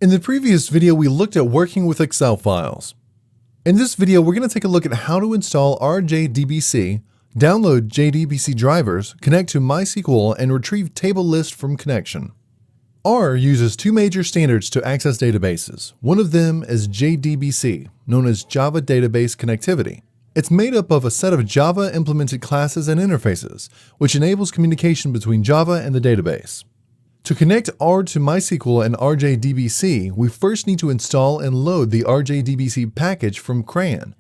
In the previous video, we looked at working with Excel files. In this video, we're going to take a look at how to install RJDBC, download JDBC drivers, connect to MySQL, and retrieve table list from connection. R uses two major standards to access databases. One of them is JDBC, known as Java Database Connectivity. It's made up of a set of Java implemented classes and interfaces, which enables communication between Java and the database. To connect R to MySQL and RJDBC, we first need to install and load the RJDBC package from CRAN.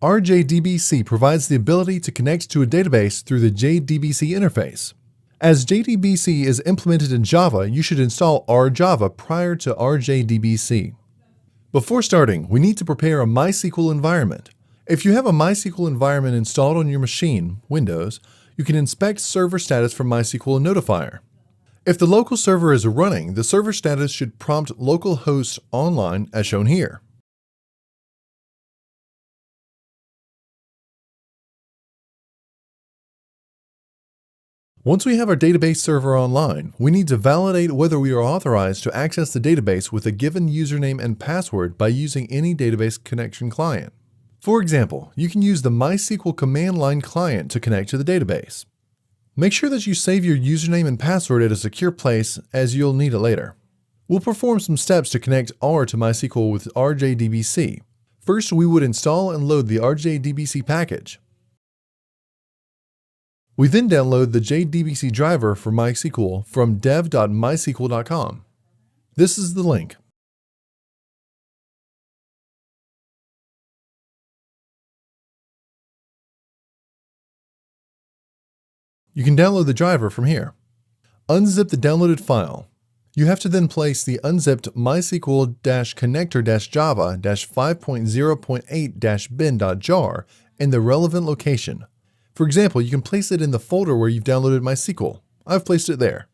RJDBC provides the ability to connect to a database through the JDBC interface. As JDBC is implemented in Java, you should install RJava prior to RJDBC. Before starting, we need to prepare a MySQL environment. If you have a MySQL environment installed on your machine, Windows, you can inspect server status from MySQL Notifier. If the local server is running, the server status should prompt localhost online as shown here. Once we have our database server online, we need to validate whether we are authorized to access the database with a given username and password by using any database connection client. For example, you can use the MySQL command line client to connect to the database. Make sure that you save your username and password at a secure place, as you'll need it later. We'll perform some steps to connect R to MySQL with RJDBC. First, we would install and load the RJDBC package. We then download the JDBC driver for MySQL from dev.mysql.com. This is the link. You can download the driver from here. Unzip the downloaded file. You have to then place the unzipped MySQL-connector-java-5.0.8-bin.jar in the relevant location. For example, you can place it in the folder where you've downloaded MySQL. I've placed it there.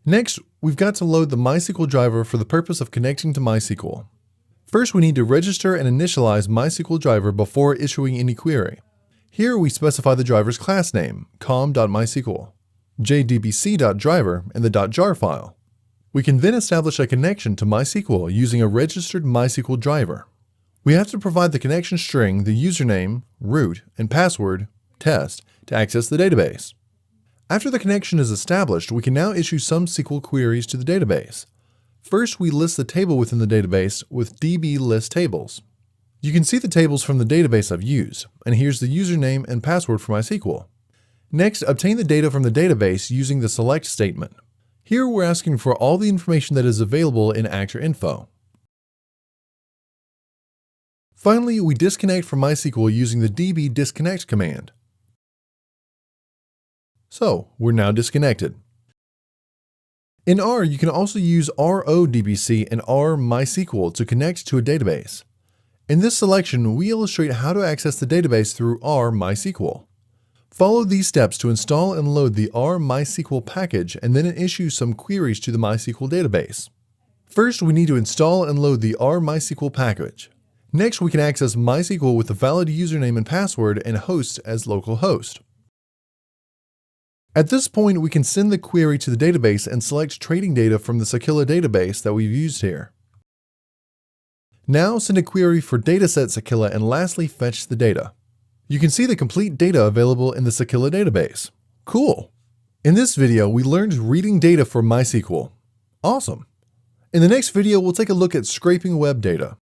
Next, we've got to load the MySQL driver for the purpose of connecting to MySQL. First, we need to register and initialize MySQL driver before issuing any query. Here we specify the driver's class name, com.mysql, jdbc.driver, and the .jar file. We can then establish a connection to MySQL using a registered MySQL driver. We have to provide the connection string, the username, root, and password, test, to access the database. After the connection is established, we can now issue some SQL queries to the database. First, we list the table within the database with dblistTables. You can see the tables from the database I've used, and here's the username and password for MySQL. Next, obtain the data from the database using the select statement. Here we're asking for all the information that is available in ActorInfo. Finally, we disconnect from MySQL using the db-disconnect command. So, we're now disconnected. In R, you can also use RODBC and RMySQL to connect to a database. In this selection, we illustrate how to access the database through RMySQL. Follow these steps to install and load the RMySQL package and then issue some queries to the MySQL database. First, we need to install and load the RMySQL package. Next, we can access MySQL with a valid username and password and host as localhost. At this point, we can send the query to the database and select trading data from the Sakilla database that we've used here. Now send a query for dataset Sakilla and lastly fetch the data. You can see the complete data available in the Sakilla database. Cool! In this video, we learned reading data from MySQL. Awesome! In the next video, we'll take a look at scraping web data.